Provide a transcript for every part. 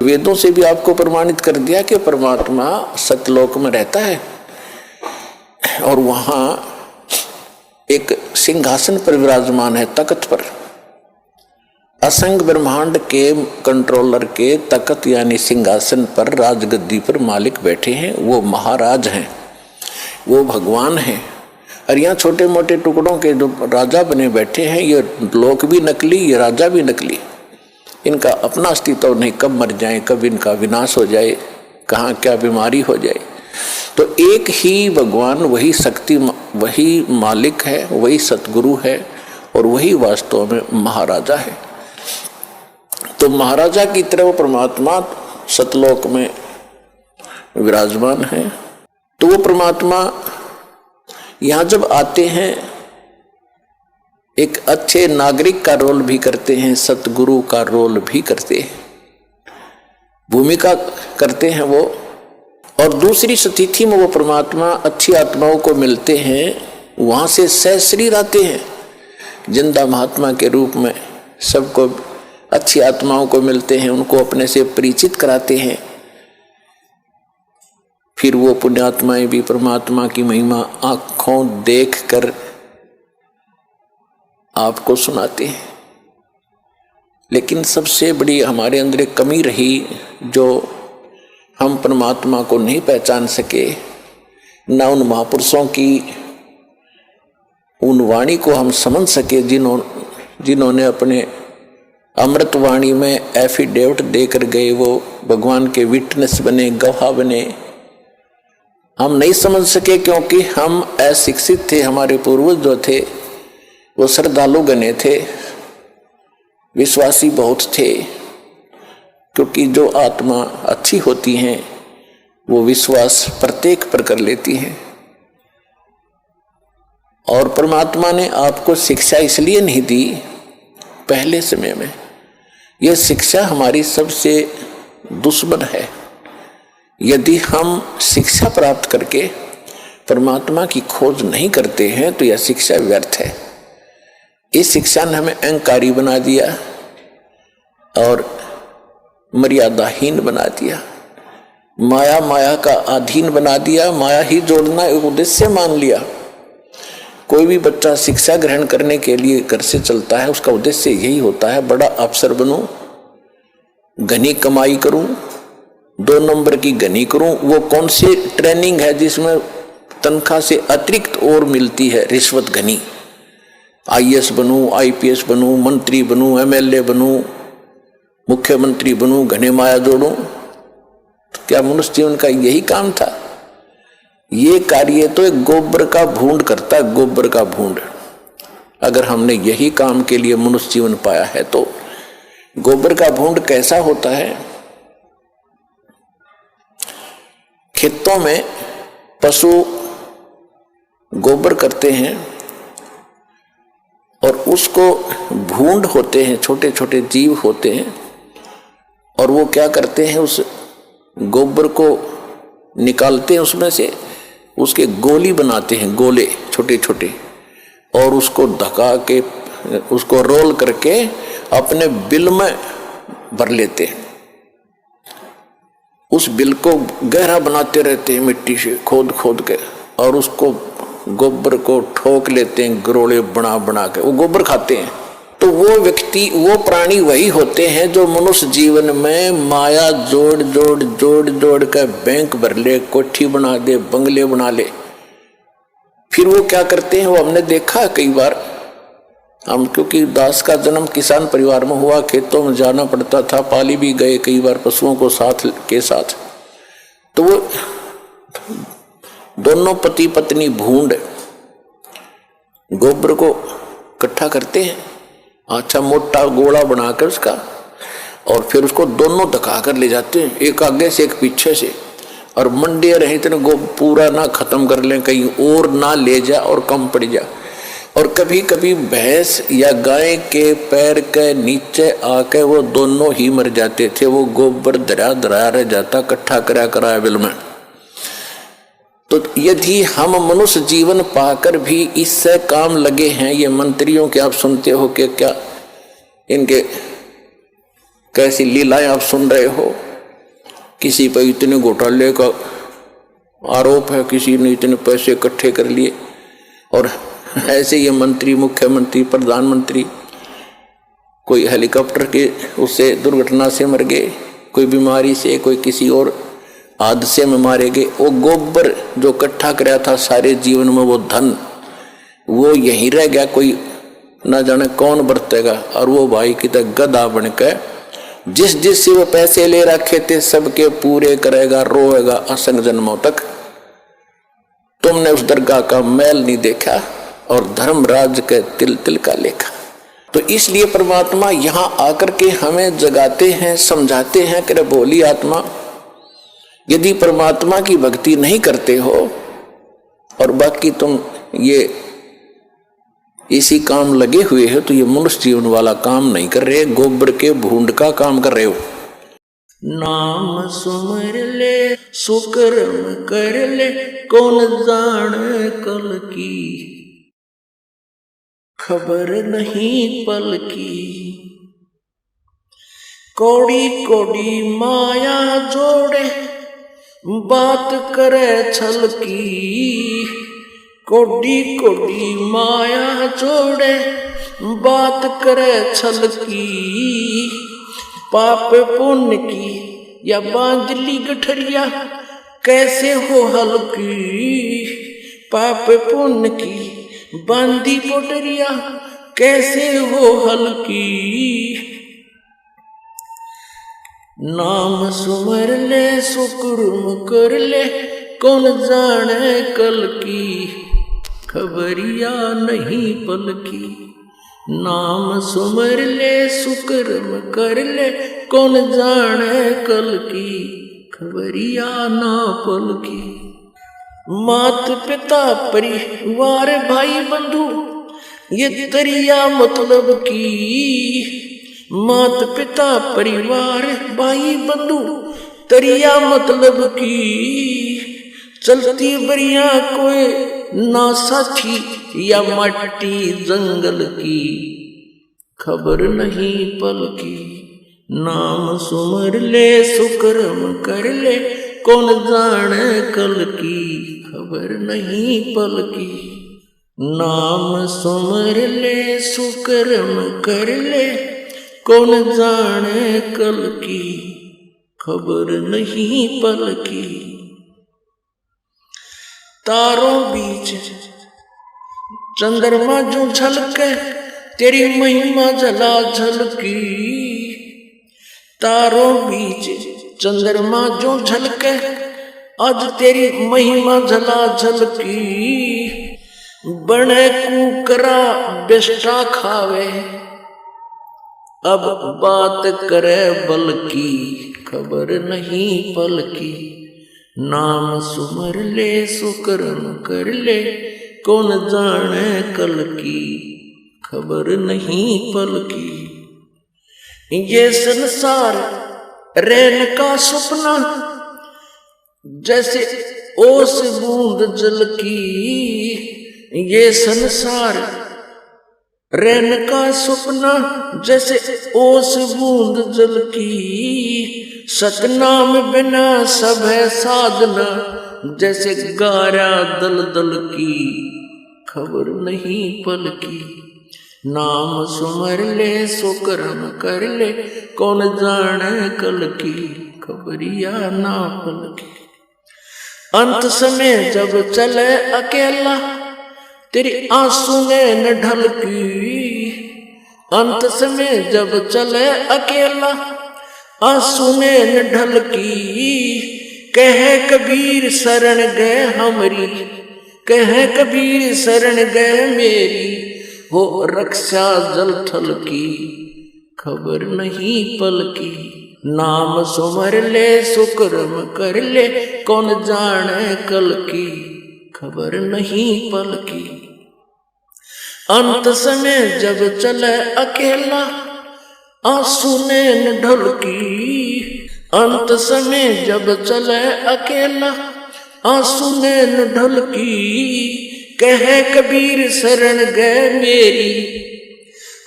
वेदों से भी आपको प्रमाणित कर दिया कि परमात्मा सतलोक में रहता है और वहां एक सिंहासन पर विराजमान है, तख्त पर। असंग ब्रह्मांड के कंट्रोलर के तख्त यानी सिंहासन पर, राजगद्दी पर मालिक बैठे हैं। वो महाराज हैं, वो भगवान हैं। और यहाँ छोटे मोटे टुकड़ों के जो राजा बने बैठे हैं, ये लोक भी नकली, ये राजा भी नकली। इनका अपना अस्तित्व नहीं, कब मर जाए, कब इनका विनाश हो जाए, कहाँ क्या बीमारी हो जाए। तो एक ही भगवान, वही शक्ति, वही मालिक है, वही सतगुरु है और वही वास्तव में महाराजा है। तो महाराजा की तरह परमात्मा सतलोक में विराजमान है। तो वो परमात्मा यहाँ जब आते हैं, एक अच्छे नागरिक का रोल भी करते हैं, सतगुरु का रोल भी करते हैं, भूमिका करते हैं वो। और दूसरी स्थिति में वो परमात्मा अच्छी आत्माओं को मिलते हैं, वहां से सहशरीर आते हैं जिंदा महात्मा के रूप में, सबको अच्छी आत्माओं को मिलते हैं, उनको अपने से परिचित कराते हैं। फिर वो पुण्यात्माएं भी परमात्मा की महिमा आंखों देखकर आपको सुनाते हैं। लेकिन सबसे बड़ी हमारे अंदर एक कमी रही, जो हम परमात्मा को नहीं पहचान सके, ना उन महापुरुषों की उन वाणी को हम समझ सके जिन्होंने अपने अमृत वाणी में एफिडेविट देकर गए, वो भगवान के विटनेस बने, गवाह बने। हम नहीं समझ सके क्योंकि हम अशिक्षित थे। हमारे पूर्वज जो थे वो श्रद्धालु गणे थे, विश्वासी बहुत थे, क्योंकि जो आत्मा अच्छी होती हैं वो विश्वास प्रत्येक पर कर लेती हैं। और परमात्मा ने आपको शिक्षा इसलिए नहीं दी पहले समय में, यह शिक्षा हमारी सबसे दुश्मन है। यदि हम शिक्षा प्राप्त करके परमात्मा की खोज नहीं करते हैं तो यह शिक्षा व्यर्थ है। इस शिक्षा ने हमें अहंकारी बना दिया और मर्यादाहीन बना दिया, माया का अधीन बना दिया, माया ही जोड़ना एक उद्देश्य मान लिया। कोई भी बच्चा शिक्षा ग्रहण करने के लिए घर से चलता है, उसका उद्देश्य यही होता है, बड़ा अफसर बनूं, घनी कमाई करूं, 2 नंबर की घनी करूं। वो कौन सी ट्रेनिंग है जिसमें तनख्वाह से अतिरिक्त और मिलती है, रिश्वत घनी। आईएएस बनूं, आईपीएस बनूं, मंत्री बनूं, एमएलए बनूं, मुख्यमंत्री बनूं, घने माया जोड़ूं। तो क्या मनुष्य जीवन का यही काम था? ये कार्य तो एक गोबर का भूंड करता है, गोबर का भूंड। अगर हमने यही काम के लिए मनुष्य जीवन पाया है तो गोबर का भूंड कैसा होता है? खेतों में पशु गोबर करते हैं और उसको भूंड होते हैं, छोटे छोटे जीव होते हैं, और वो क्या करते हैं, उस गोबर को निकालते हैं, उसमें से उसके गोली बनाते हैं, गोले छोटे छोटे, और उसको ढका के, उसको रोल करके अपने बिल में भर लेते हैं। उस बिल को गहरा बनाते रहते हैं मिट्टी से खोद खोद के, और उसको गोबर को ठोक लेते हैं, गरोले बना बना के वो गोबर खाते हैं। तो वो व्यक्ति, वो प्राणी वही होते हैं जो मनुष्य जीवन में माया जोड़ जोड़ जोड़ जोड़ कर बैंक भर ले, कोठी बना दे, बंगले बना ले। फिर वो क्या करते हैं, वो हमने देखा कई बार। हम क्योंकि दास का जन्म किसान परिवार में हुआ, खेतों में जाना पड़ता था, पाली भी गए कई बार पशुओं को साथ के साथ। तो वो दोनों पति पत्नी भूंड गोबर को इकट्ठा करते हैं, अच्छा मोटा गोला बनाकर उसका, और फिर उसको दोनों धका कर ले जाते हैं, एक आगे से एक पीछे से, और मंडे रहे इतने पूरा ना खत्म कर लें, कहीं और ना ले जा और कम पड़ जा। और कभी कभी भैंस या गाय के पैर के नीचे आके वो दोनों ही मर जाते थे, वो गोबर धरा धरा रह जाता, इकट्ठा करा करा बिल में। तो यदि हम मनुष्य जीवन पाकर भी इससे काम लगे हैं, ये मंत्रियों के आप सुनते हो कि क्या इनके कैसी लीलाएं आप सुन रहे हो, किसी पर इतने घोटाले का आरोप है, किसी ने इतने पैसे इकट्ठे कर लिए, और ऐसे ये मंत्री, मुख्यमंत्री, प्रधानमंत्री कोई हेलीकॉप्टर के उससे दुर्घटना से मर गए, कोई बीमारी से, कोई किसी और हादसे में मारे गए। वो गोबर जो इकट्ठा कराया था सारे जीवन में, वो धन वो यहीं रह गया, कोई ना जाने कौन बरतेगा। और वो भाई की तरह गधा बनकर जिस जिस से वो पैसे ले रखे थे सबके पूरे करेगा, रोएगा असंग जन्मों तक। तुमने उस दरगाह का मैल नहीं देखा और धर्मराज के तिल तिल का लेखा। तो इसलिए परमात्मा यहां आकर के हमें जगाते हैं, समझाते हैं कि बोली आत्मा, यदि परमात्मा की भक्ति नहीं करते हो और बाकी तुम ये इसी काम लगे हुए हो, तो ये मनुष्य जीवन वाला काम नहीं कर रहे, गोबर के भूंड का काम कर रहे हो। नाम सुमर ले सुकर्म कर ले, कौन जाने कल की, खबर नहीं पल की। कौड़ी कौड़ी माया जोड़े, बात करे छल की। कौड़ी कौड़ी माया जोड़े, बात करे छल की। पाप पुण्य की या बांधली गठरिया, कैसे हो हल्की। पाप पुण्य की बांधी पोटरिया, कैसे हो हल्की। नाम सुमर ले सुकुर्म कर ले, कौन जाने कल की, खबरिया नहीं पल की। नाम सुमर ले सुकर्म कर ले, कौन जाने कल की, खबरिया ना पल की। मात पिता परिवार भाई बंधु, ये तरिया मतलब की। मात पिता परिवार भाई बंधु, तरिया मतलब की। चलती बरिया कोई ना साथी, या मट्टी जंगल की, खबर नहीं पल की। नाम सुमर ले सुकर्म कर ले, कौन जाने कल की, खबर नहीं पल की। नाम सुमर ले सुकर्म कर ले, कौन जाने कल की, खबर नहीं पल की। तारों बीच चंद्रमा जो झलके, तेरी महिमा झला झलकी। तारों बीच चंद्रमा जो झलके, आज तेरी महिमा झला झलकी। बने कुकरा बेस्टा खावे, अब बात करे बल की, खबर नहीं पल की। नाम सुमर ले सुकर्म कर ले, कौन जाने कल की, खबर नहीं पल की। ये संसार रैन का सपना, जैसे ओस बूंद जल की। ये संसार रैन का सपना, जैसे ओस बूंद जल की। सतनाम बिना सब है साधना, जैसे गारा दल दल की, खबर नहीं पल की। नाम सुमर ले सुकर्म कर ले, कौन जाने कल की, खबरिया ना पल की। अंत समय जब चले अकेला, तेरी आंसू ने न ढलकी। अंत समय जब चले अकेला, आंसू ने न ढलकी। कहे कबीर शरण गए हमरी, कहे कबीर शरण गए मेरी। हो रक्षा जल थल की, खबर नहीं पल की। नाम सुमर ले सुकर्म कर ले, कौन जाने कल की, खबर नहीं पल की। अंत समय जब चले अकेला, आंसू ने न ढलकी। अंत समय जब चले अकेला, आंसू ने न ढलकी। कहे कबीर शरण गए मेरी,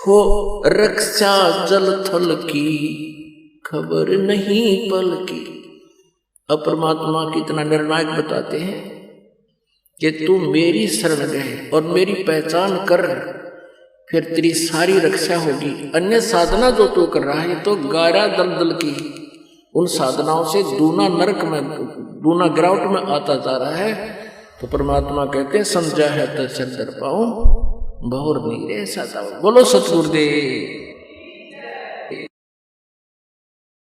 हो रक्षा जल थल की, खबर नहीं पल की। अब परमात्मा की इतना निर्णायक बताते हैं कि तू मेरी शरण गए और मेरी पहचान कर, फिर तेरी सारी रक्षा होगी। अन्य साधना जो तू कर रहा है तो गारा दलदल की उन साधनाओं से दूना नरक में, दूना गिरावट में आता जा रहा है। तो परमात्मा कहते हैं समझा है तो चंदर पाऊं बहुर नीरे सदा। बोलो सतगुरुदेव।